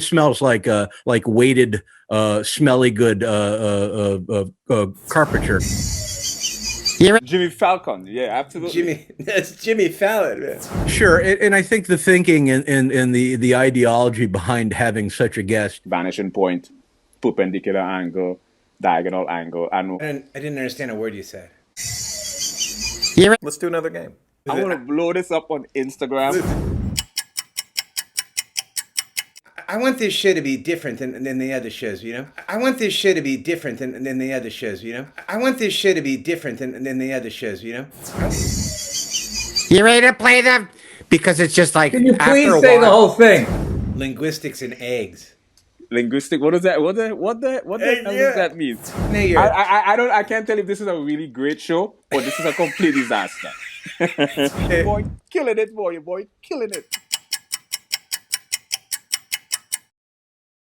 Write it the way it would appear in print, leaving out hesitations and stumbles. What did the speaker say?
smells like weighted, smelly good carpenter. Jimmy Falcon, yeah, absolutely. That's Jimmy Fallon, man. Sure, and I think the thinking and the ideology behind having such a guest. Vanishing point, perpendicular angle, diagonal angle, and I didn't understand a word you said. Let's do another game. I'm gonna blow this up on Instagram. I want this show to be different than the other shows, you know? I want this show to be different than the other shows, you know? I want this show to be different than the other shows, you know? You ready to play them? Because it's just like, can you please say the whole thing? Linguistics and eggs. Linguistic. What is that? What the hell does that mean? No, I can't tell if this is a really great show or this is a complete disaster. Boy, killing it, boy, killing it.